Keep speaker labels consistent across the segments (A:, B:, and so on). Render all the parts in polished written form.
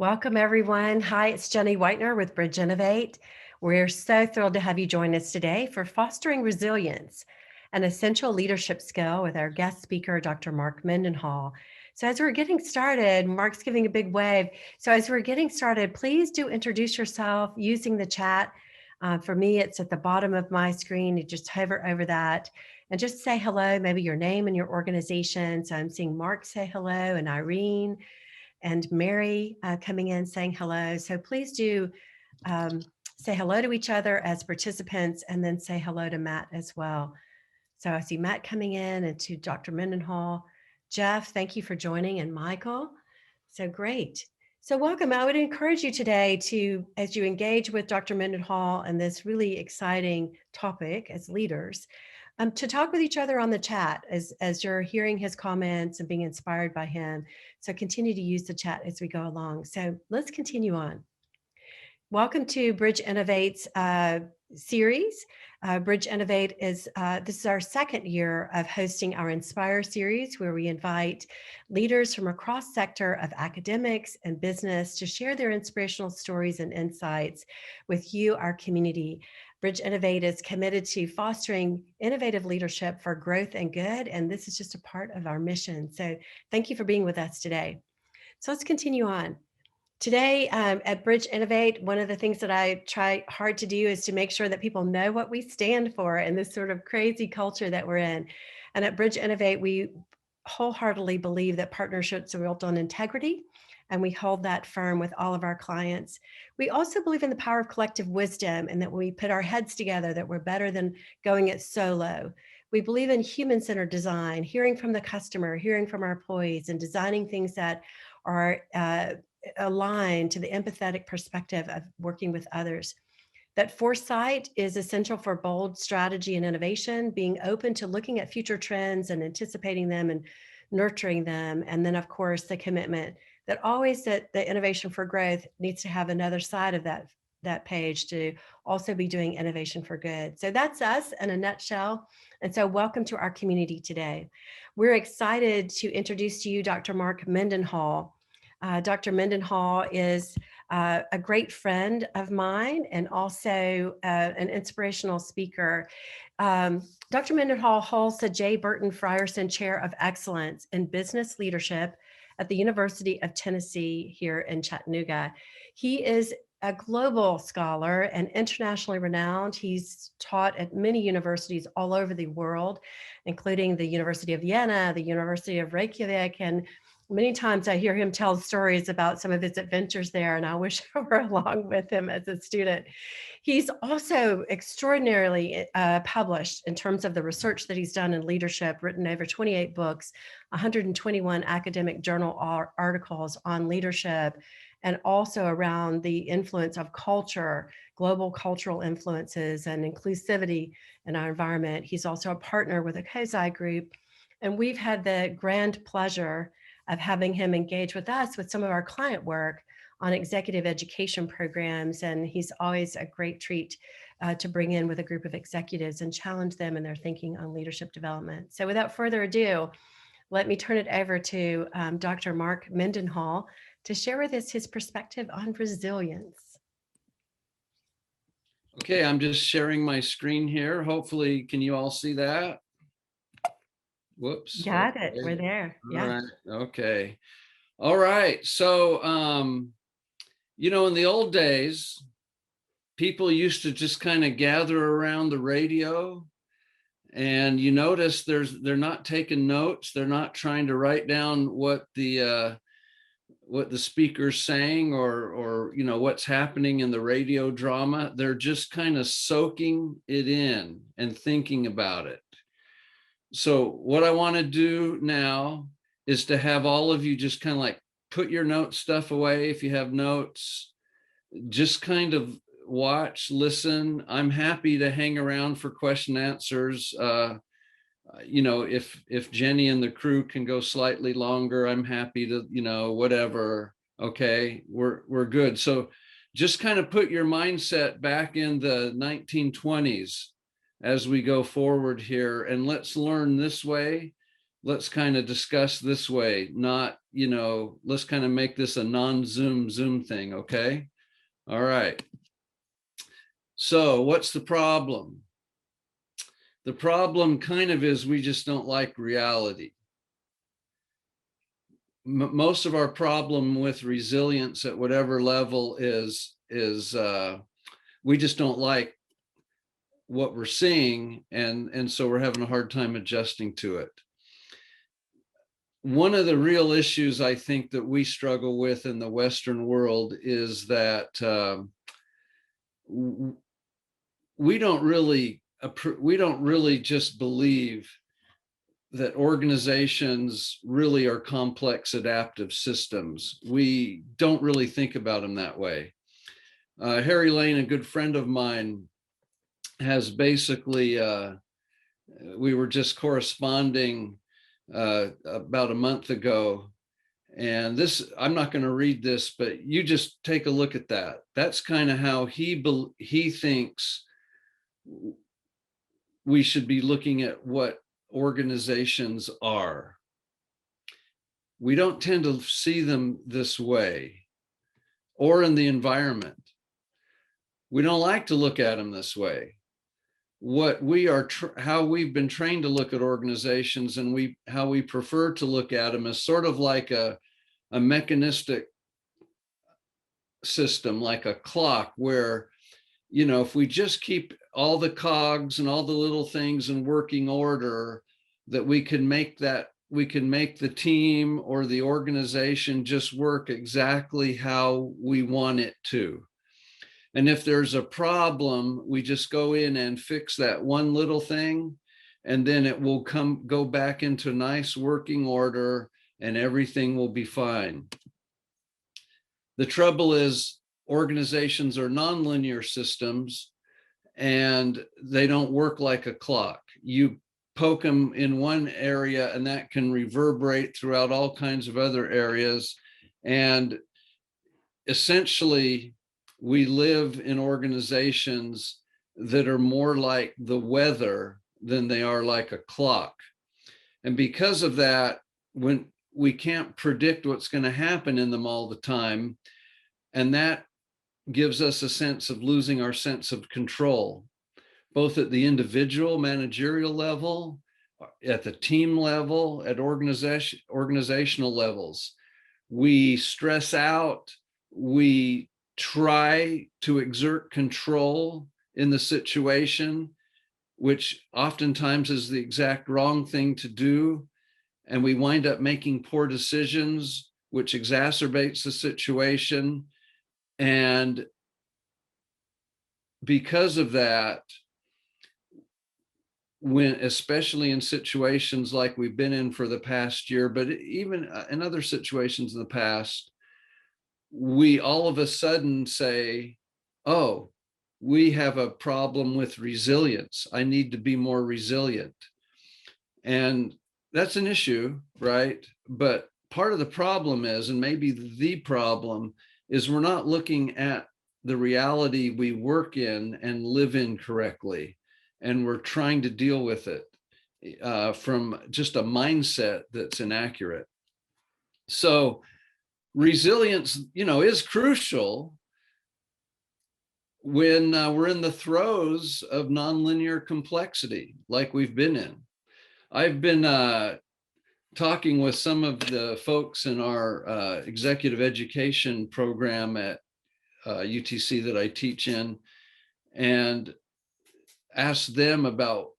A: Welcome, everyone. Hi, it's Jenny Whitener with Bridge Innovate. We're so thrilled to have you join us today for Fostering Resilience, an essential leadership skill with our guest speaker, Dr. Mark Mendenhall. So as we're getting started, Mark's giving a big wave. So as we're getting started, please do introduce yourself using the chat. For me, it's at the bottom of my screen. You just hover over that and just say hello, maybe your name and your organization. So I'm seeing Mark say hello and Irene and Mary coming in saying hello. So please do say hello to each other as participants and then say hello to Matt as well. So I see Matt coming in and to Dr. Mendenhall. Jeff, thank you for joining, and Michael. So great. So welcome. I would encourage you today to, as you engage with Dr. Mendenhall and this really exciting topic as leaders, to talk with each other on the chat as you're hearing his comments and being inspired by him. So continue to use the chat as we go along. So let's continue on. Welcome to Bridge Innovate's series. Bridge Innovate is, this is our second year of hosting our Inspire series, where we invite leaders from across sector of academics and business to share their inspirational stories and insights with you, our community. Bridge Innovate is committed to fostering innovative leadership for growth and good, and this is just a part of our mission. So thank you for being with us today. So let's continue on. Today at Bridge Innovate, one of the things that I try hard to do is to make sure that people know what we stand for in this sort of crazy culture that we're in. And at Bridge Innovate, we wholeheartedly believe that partnerships are built on integrity, and we hold that firm with all of our clients. We also believe in the power of collective wisdom, and that when we put our heads together, that we're better than going it solo. We believe in human-centered design, hearing from the customer, hearing from our employees, and designing things that are aligned to the empathetic perspective of working with others. That foresight is essential for bold strategy and innovation, being open to looking at future trends and anticipating them and nurturing them. And then, of course, the commitment that always that the innovation for growth needs to have another side of that page to also be doing innovation for good. So that's us in a nutshell. And so welcome to our community today. We're excited to introduce to you Dr. Mark Mendenhall. Dr. Mendenhall is a great friend of mine and also an inspirational speaker. Dr. Mendenhall holds the J. Burton Frierson Chair of Excellence in Business Leadership at the University of Tennessee here in Chattanooga. He is a global scholar and internationally renowned. He's taught at many universities all over the world, including the University of Vienna, the University of Reykjavik, and many times I hear him tell stories about some of his adventures there, and I wish I were along with him as a student. He's also extraordinarily published in terms of the research that he's done in leadership, written over 28 books, 121 academic journal articles on leadership, and also around the influence of culture, global cultural influences, and inclusivity in our environment. He's also a partner with a COSI group, and we've had the grand pleasure of having him engage with us with some of our client work on executive education programs. And he's always a great treat to bring in with a group of executives and challenge them in their thinking on leadership development. So without further ado, let me turn it over to Dr. Mark Mendenhall to share with us his perspective on resilience.
B: Okay, I'm just sharing my screen here. Hopefully, can you all see that? Whoops.
A: Got it. We're there.
B: Yeah. All right. Okay. All right. So, in the old days, people used to just kind of gather around the radio, and you notice they're not taking notes. They're not trying to write down what the speaker's saying or what's happening in the radio drama. They're just kind of soaking it in and thinking about it. So what I want to do now is to have all of you just kind of like put your note stuff away. If you have notes, just kind of watch, listen. I'm happy to hang around for question and answers. If Jenny and the crew can go slightly longer, I'm happy to, whatever. Okay, we're good. So just kind of put your mindset back in the 1920s as we go forward here, and let's learn this way. let's kind of discuss this way, not, let's kind of make this a non-Zoom thing, okay? All right. So what's the problem? The problem kind of is we just don't like reality. Most of our problem with resilience at whatever level is we just don't like what we're seeing, and so we're having a hard time adjusting to it. One of the real issues I think that we struggle with in the Western world is that we don't really just believe that organizations really are complex adaptive systems. We don't really think about them that way. Harry Lane, a good friend of mine, has basically, we were just corresponding about a month ago. And this, I'm not going to read this, but you just take a look at that. That's kind of how he thinks we should be looking at what organizations are. We don't tend to see them this way, or in the environment. We don't like to look at them this way. What we are, how we've been trained to look at organizations, and how we prefer to look at them is sort of like a mechanistic system, like a clock, where, if we just keep all the cogs and all the little things in working order, that we can make the team or the organization just work exactly how we want it to. And if there's a problem, we just go in and fix that one little thing, and then it will go back into nice working order, and everything will be fine. The trouble is, organizations are nonlinear systems, and they don't work like a clock. You poke them in one area, and that can reverberate throughout all kinds of other areas. And essentially, we live in organizations that are more like the weather than they are like a clock. And because of that, when we can't predict what's going to happen in them all the time, and that gives us a sense of losing our sense of control, both at the individual managerial level, at the team level, at organizational levels. We stress out, we try to exert control in the situation, which oftentimes is the exact wrong thing to do. And we wind up making poor decisions, which exacerbates the situation. And because of that, especially in situations like we've been in for the past year, but even in other situations in the past, we all of a sudden say, oh, we have a problem with resilience. I need to be more resilient. And that's an issue, right? But part of the problem is, and maybe the problem is, we're not looking at the reality we work in and live in correctly. And we're trying to deal with it from just a mindset that's inaccurate. So resilience, is crucial when we're in the throes of nonlinear complexity, like we've been in. I've been talking with some of the folks in our executive education program at UTC that I teach in, and asked them about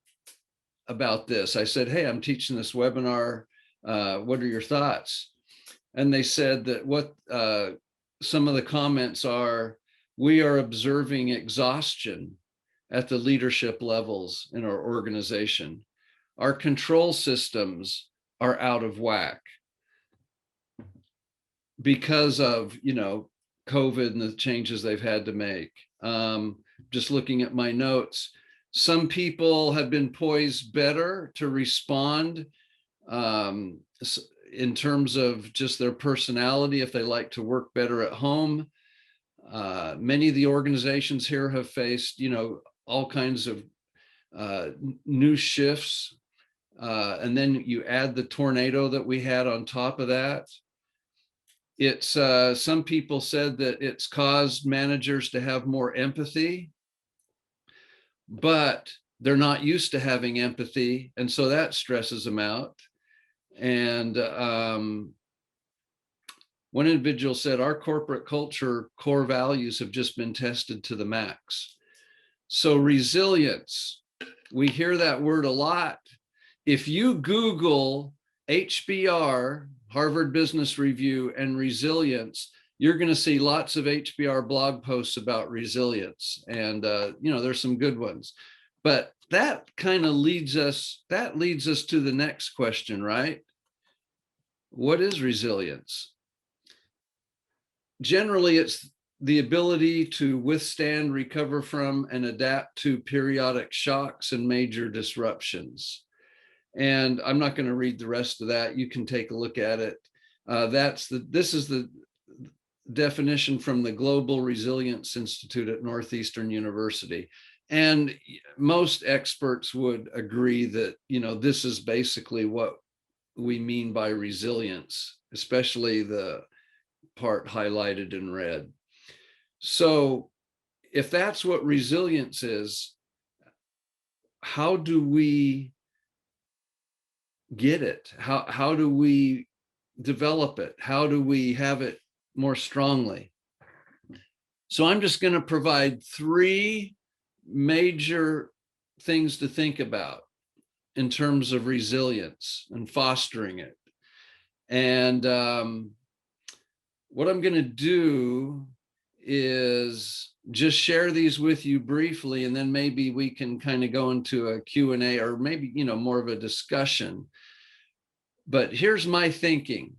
B: this. I said, hey, I'm teaching this webinar. What are your thoughts? And they said that what some of the comments are, we are observing exhaustion at the leadership levels in our organization. Our control systems are out of whack because of, COVID and the changes they've had to make. Just looking at my notes, some people have been poised better to respond in terms of just their personality, if they like to work better at home. Many of the organizations here have faced, all kinds of new shifts and then you add the tornado that we had on top of that. It's some people said that it's caused managers to have more empathy, but they're not used to having empathy, and so that stresses them out. And one individual said, our corporate culture core values have just been tested to the max. So resilience, we hear that word a lot. If you Google HBR, Harvard Business Review, and resilience, you're going to see lots of HBR blog posts about resilience. And, there's some good ones. But that kind of leads us to the next question, right? What is resilience? Generally, it's the ability to withstand, recover from, and adapt to periodic shocks and major disruptions. And I'm not going to read the rest of that. You can take a look at it. This is the definition from the Global Resilience Institute at Northeastern University. And most experts would agree that, this is basically what we mean by resilience, especially the part highlighted in red. So if that's what resilience is, how do we get it? How do we develop it? How do we have it more strongly? So I'm just going to provide 3 major things to think about in terms of resilience and fostering it. And what I'm going to do is just share these with you briefly, and then maybe we can kind of go into a Q&A, or maybe, more of a discussion. But here's my thinking.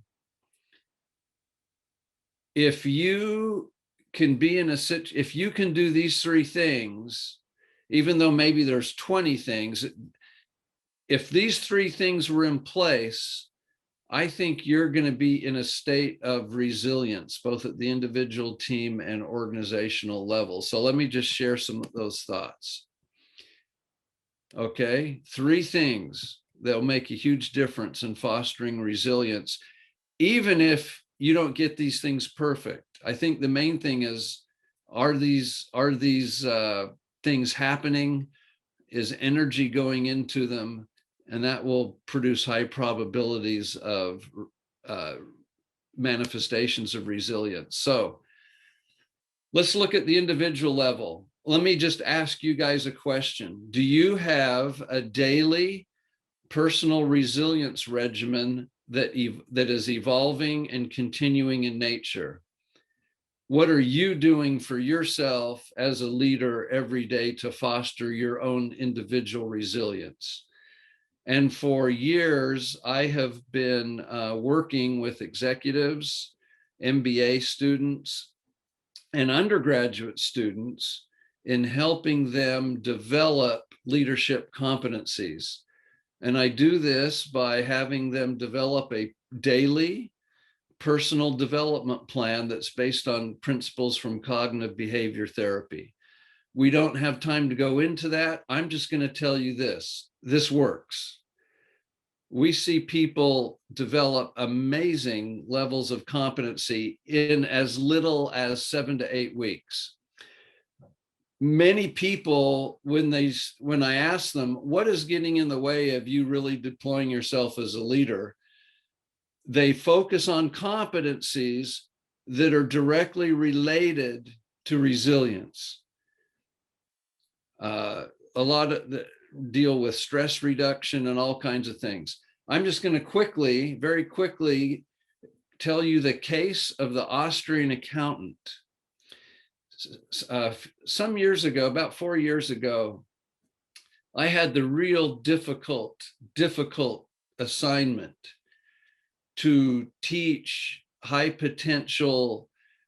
B: If you can be if you can do these 3 things, even though maybe there's 20 things, if these 3 things were in place, I think you're going to be in a state of resilience, both at the individual, team, and organizational level. So let me just share some of those thoughts. Okay, 3 things that will make a huge difference in fostering resilience, even if you don't get these things perfect. I think the main thing is, are these things happening? Is energy going into them? And that will produce high probabilities of manifestations of resilience. So let's look at the individual level. Let me just ask you guys a question. Do you have a daily personal resilience regimen that is evolving and continuing in nature? What are you doing for yourself as a leader every day to foster your own individual resilience? And for years, I have been working with executives, MBA students, and undergraduate students in helping them develop leadership competencies. And I do this by having them develop a daily personal development plan that's based on principles from cognitive behavior therapy. We don't have time to go into that. I'm just going to tell you this works. We see people develop amazing levels of competency in as little as 7 to 8 weeks. Many people, when I ask them, what is getting in the way of you really deploying yourself as a leader, they focus on competencies that are directly related to resilience. A lot of deal with stress reduction and all kinds of things. I'm just going to very quickly tell you the case of the Austrian accountant. Some years ago, about 4 years ago, I had the real difficult assignment to teach high potential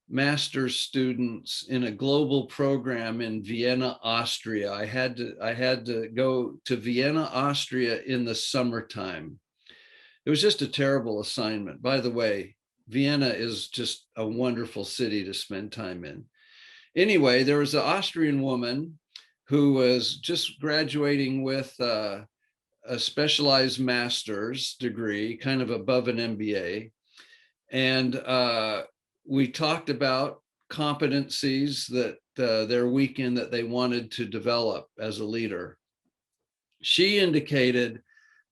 B: master's students in a global program in Vienna, Austria. I had to go to Vienna, Austria in the summertime. It was just a terrible assignment. By the way, Vienna is just a wonderful city to spend time in. Anyway, there was an Austrian woman who was just graduating with a specialized master's degree, kind of above an MBA. And we talked about competencies that their weekend that they wanted to develop as a leader. She indicated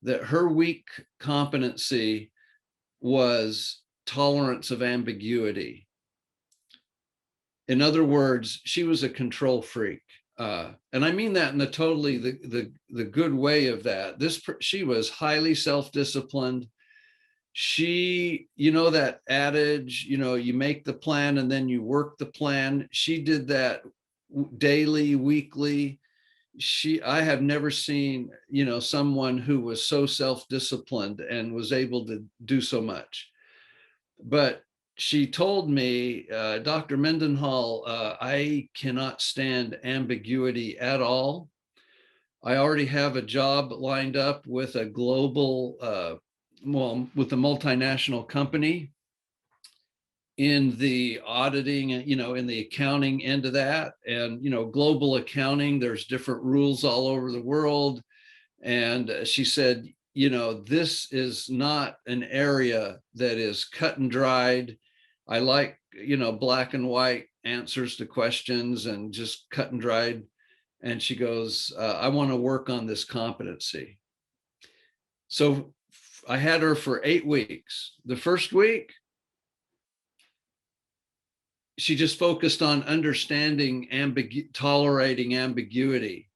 B: that her weak competency was tolerance of ambiguity. In other words, she was a control freak. And I mean that in the totally the good way of that. She was highly self-disciplined. She, that adage, you make the plan and then you work the plan. She did that daily, weekly. I have never seen, someone who was so self-disciplined and was able to do so much. But she told me, Dr. Mendenhall, I cannot stand ambiguity at all. I already have a job lined up with a global, with a multinational company in the auditing, in the accounting end of that. And, global accounting, there's different rules all over the world. And she said, this is not an area that is cut and dried. I like, black and white answers to questions and just cut and dried. And she goes, I want to work on this competency. So I had her for 8 weeks. The first week, she just focused on understanding, tolerating ambiguity,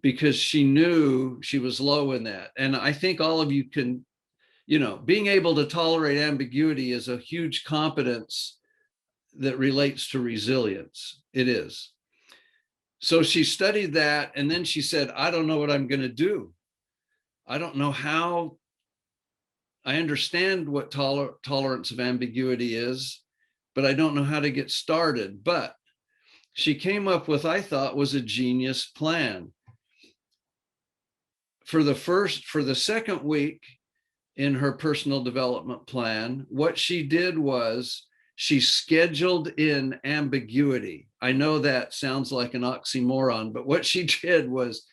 B: because she knew she was low in that. And I think all of you can, being able to tolerate ambiguity is a huge competence that relates to resilience. It is. So she studied that, and then she said, I don't know what I'm going to do. I don't know how. I understand what tolerance of ambiguity is, but I don't know how to get started. But she came up with, I thought, was a genius plan. For the second week in her personal development plan, what she did was she scheduled in ambiguity. I know that sounds like an oxymoron, but what she did was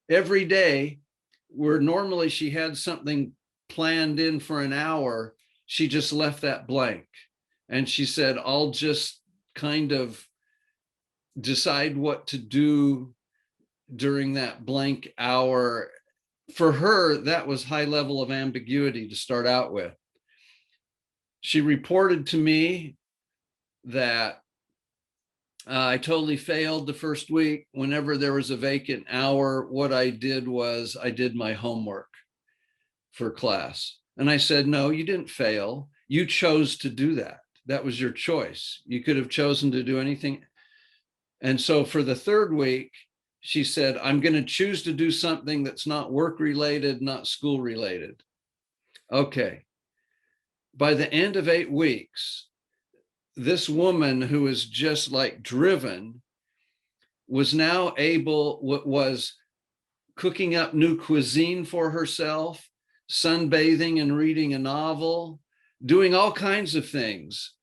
B: every day, where normally she had something planned in for an hour, she just left that blank. And she said, I'll just kind of decide what to do during that blank hour. For her, that was high level of ambiguity to start out with. She reported to me that I totally failed the first week. Whenever there was a vacant hour, what I did was I did my homework for class. And I said, no, you didn't fail. You chose to do that. That was your choice. You could have chosen to do anything. And so for the third week, she said, I'm going to choose to do something that's not work related, not school related. Okay. By the end of 8 weeks, this woman who is just like driven was now was cooking up new cuisine for herself, sunbathing and reading a novel, doing all kinds of things.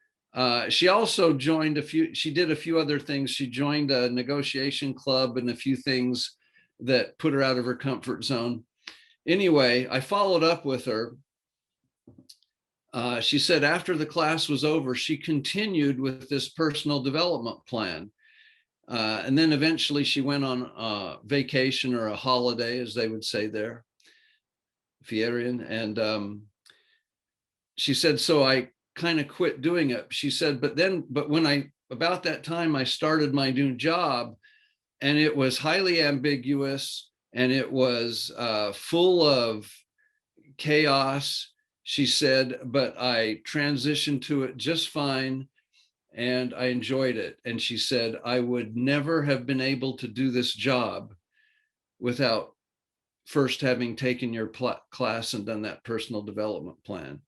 B: She also she did a few other things. She joined a negotiation club and a few things that put her out of her comfort zone. Anyway, I followed up with her. She said after the class was over, she continued with this personal development plan. And then eventually she went on a vacation or a holiday, as they would say there, Frierson. And she said, so I kind of quit doing it. She said, but about that time, I started my new job, and it was highly ambiguous, and it was full of chaos. She said, but I transitioned to it just fine, and I enjoyed it. And she said, I would never have been able to do this job without first having taken your class and done that personal development plan.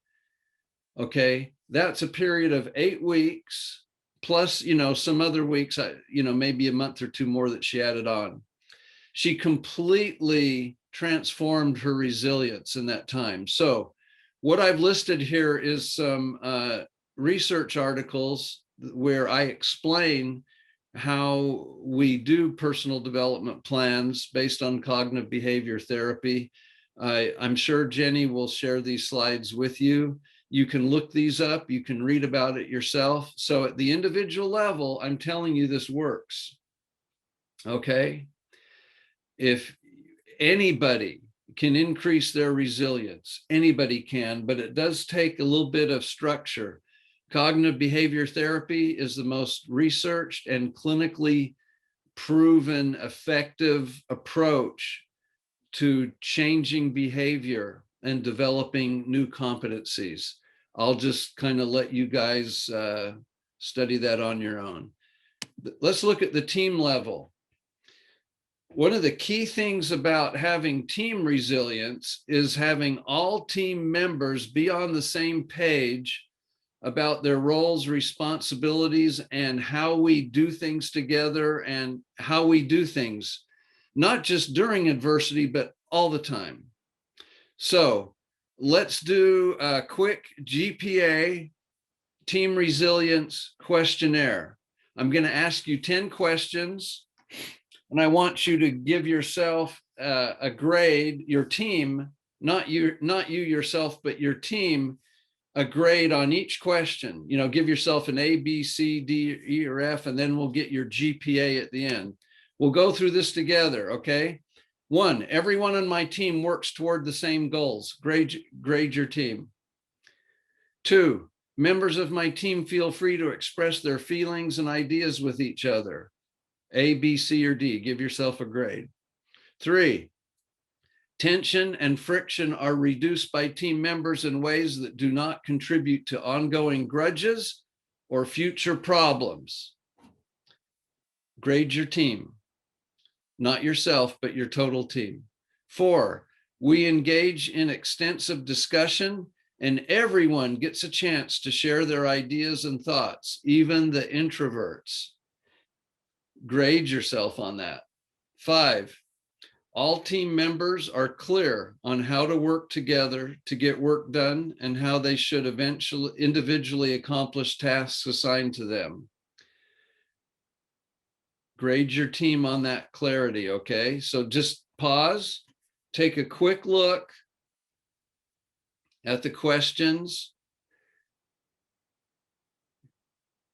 B: Okay, that's a period of 8 weeks, plus, some other weeks, maybe a month or two more that she added on. She completely transformed her resilience in that time. So what I've listed here is some research articles where I explain how we do personal development plans based on cognitive behavior therapy. I'm sure Jenny will share these slides with you. You can look these up. You can read about it yourself. So at the individual level, I'm telling you this works. Okay. If anybody can increase their resilience, anybody can, but it does take a little bit of structure. Cognitive behavior therapy is the most researched and clinically proven effective approach to changing behavior and developing new competencies. I'll just kind of let you guys study that on your own. Let's look at the team level. One of the key things about having team resilience is having all team members be on the same page about their roles, responsibilities, and how we do things together and how we do things, not just during adversity, but all the time. So let's do a quick GPA team resilience questionnaire. I'm going to ask you 10 questions, and I want you to give yourself a grade, your team, not you yourself, but your team, a grade on each question. You know, give yourself an A, B, C, D, E, or F, and then we'll get your GPA at the end. We'll go through this together, okay? 1, everyone on my team works toward the same goals. Grade your team. 2, members of my team feel free to express their feelings and ideas with each other. A, B, C, or D. Give yourself a grade. 3, tension and friction are reduced by team members in ways that do not contribute to ongoing grudges or future problems. Grade your team. Not yourself, but your total team. 4, we engage in extensive discussion and everyone gets a chance to share their ideas and thoughts, even the introverts. Grade yourself on that. 5, all team members are clear on how to work together to get work done and how they should eventually individually accomplish tasks assigned to them. Grade your team on that clarity, okay? So just pause, take a quick look at the questions.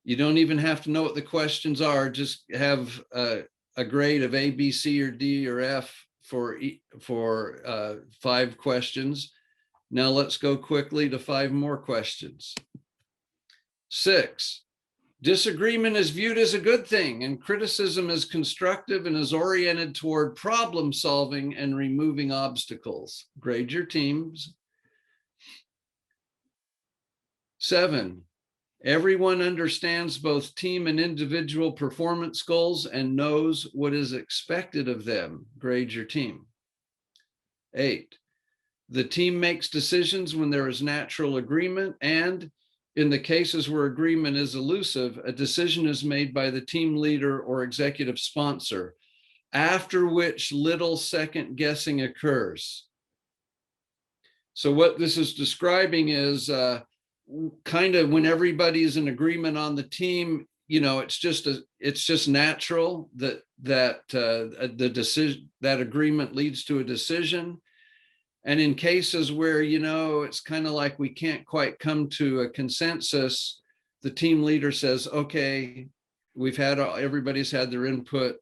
B: You don't even have to know what the questions are, just have a grade of A, B, C, or D, or F for 5 questions. Now let's go quickly to 5 more questions. 6, disagreement is viewed as a good thing and criticism is constructive and is oriented toward problem solving and removing obstacles. Grade your teams. 7, everyone understands both team and individual performance goals and knows what is expected of them. Grade your team. 8, the team makes decisions when there is natural agreement, and in the cases where agreement is elusive, a decision is made by the team leader or executive sponsor, after which little second guessing occurs. So what this is describing is kind of when everybody's in agreement on the team, you know, it's just natural that the decision, that agreement leads to a decision. And in cases where, you know, it's kind of like we can't quite come to a consensus, the team leader says, okay, everybody's had their input.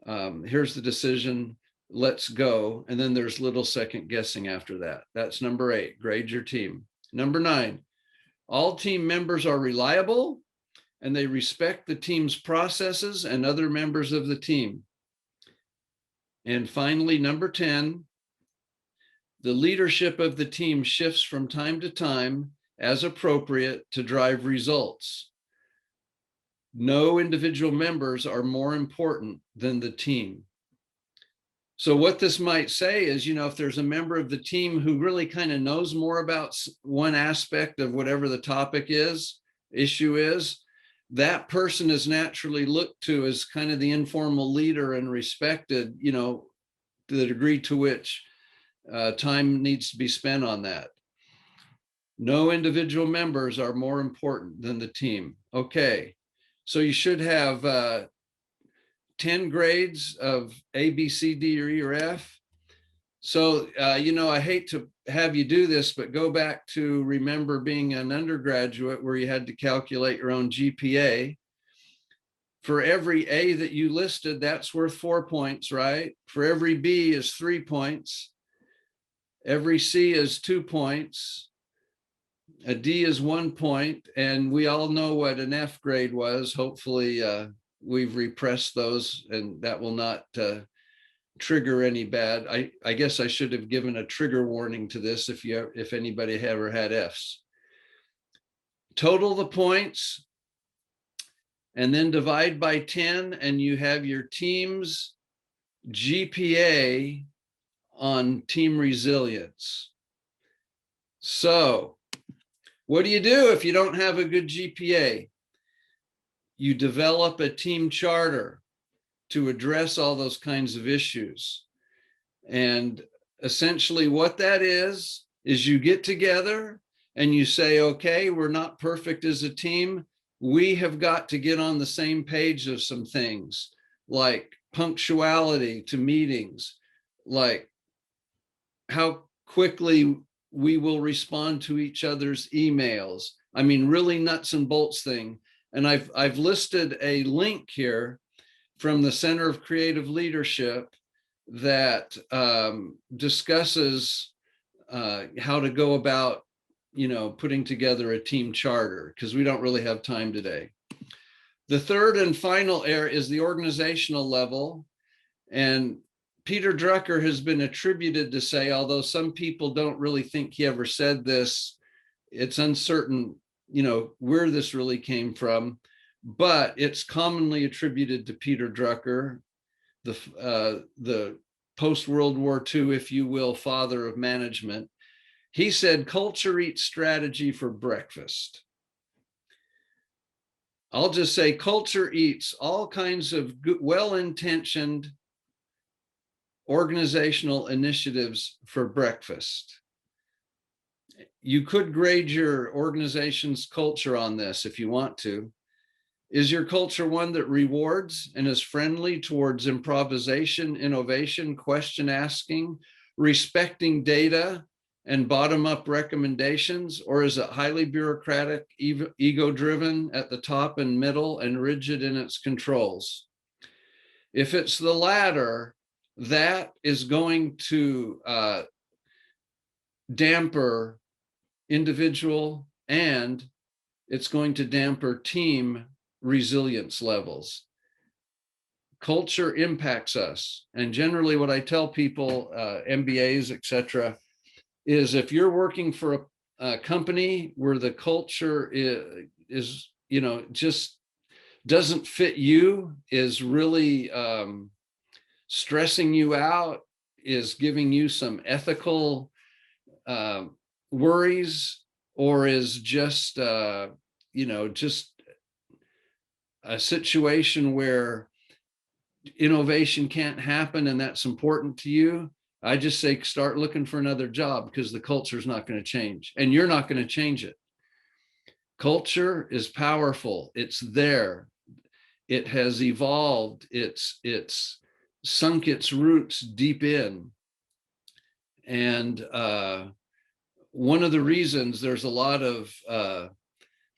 B: Here's the decision, let's go. And then there's little second guessing after that. That's number 8, grade your team. Number 9, all team members are reliable and they respect the team's processes and other members of the team. And finally, number 10, the leadership of the team shifts from time to time as appropriate to drive results. No individual members are more important than the team. So what this might say is, you know, if there's a member of the team who really kind of knows more about one aspect of whatever the topic is, issue is, that person is naturally looked to as kind of the informal leader and respected, you know, to the degree to which time needs to be spent on that. No individual members are more important than the team. Okay, so you should have 10 grades of A, B, C, D, or E, or F. So, I hate to have you do this, but go back to remember being an undergraduate where you had to calculate your own GPA. For every A that you listed, that's worth 4 points, right? For every B is 3 points. Every C is 2 points. A D is 1 point. And we all know what an F grade was. Hopefully we've repressed those and that will not trigger any bad. I guess I should have given a trigger warning to this if anybody ever had Fs. Total the points and then divide by 10 and you have your team's GPA on team resilience. So what do you do if you don't have a good GPA? You develop a team charter to address all those kinds of issues. And essentially what that is you get together and you say, okay, we're not perfect as a team. We have got to get on the same page of some things like punctuality to meetings, like how quickly we will respond to each other's emails. I mean, really nuts and bolts thing. And I've listed a link here from the Center of Creative Leadership that discusses how to go about, putting together a team charter, because we don't really have time today. The third and final area is the organizational level. And Peter Drucker has been attributed to say, although some people don't really think he ever said this, it's uncertain, where this really came from, but it's commonly attributed to Peter Drucker, the post-World War II, if you will, father of management. He said, culture eats strategy for breakfast. I'll just say culture eats all kinds of good, well-intentioned organizational initiatives for breakfast. You could grade your organization's culture on this if you want to. Is your culture one that rewards and is friendly towards improvisation, innovation, question asking, respecting data, and bottom-up recommendations? Or is it highly bureaucratic, ego-driven at the top and middle, and rigid in its controls? If it's the latter, that is going to damper individual and it's going to damper team resilience levels. Culture impacts us. And generally what I tell people, MBAs, etc., is if you're working for a company where the culture is just doesn't fit you, is really stressing you out, is giving you some ethical worries, or is just just a situation where innovation can't happen and that's important to you, I just say start looking for another job, because the culture is not going to change and you're not going to change it. Culture is powerful. It's there. It has evolved. It's sunk its roots deep in. And one of the reasons there's a lot of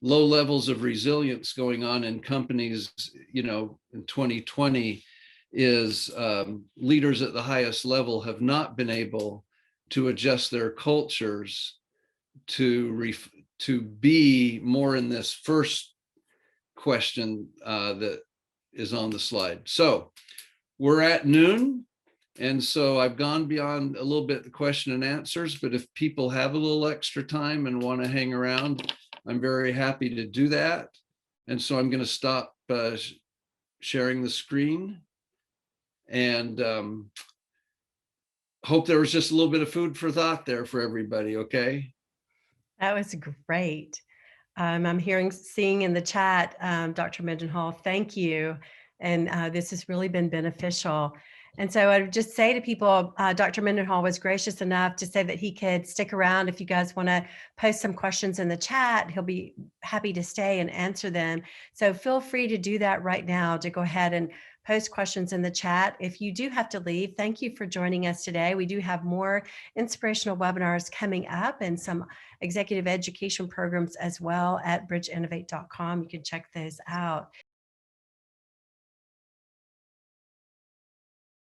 B: low levels of resilience going on in companies, in 2020, is leaders at the highest level have not been able to adjust their cultures to be more in this first question that is on the slide. So we're at noon. And so I've gone beyond a little bit the question and answers, but if people have a little extra time and want to hang around, I'm very happy to do that. And so I'm going to stop sharing the screen and hope there was just a little bit of food for thought there for everybody. Okay.
A: That was great. I'm seeing in the chat, Dr. Mendenhall, thank you. And this has really been beneficial. And so I would just say to people, Dr. Mendenhall was gracious enough to say that he could stick around if you guys want to post some questions in the chat. He'll be happy to stay and answer them. So feel free to do that right now, to go ahead and post questions in the chat. If you do have to leave, thank you for joining us today. We do have more inspirational webinars coming up and some executive education programs as well at bridgeinnovate.com. You can check those out.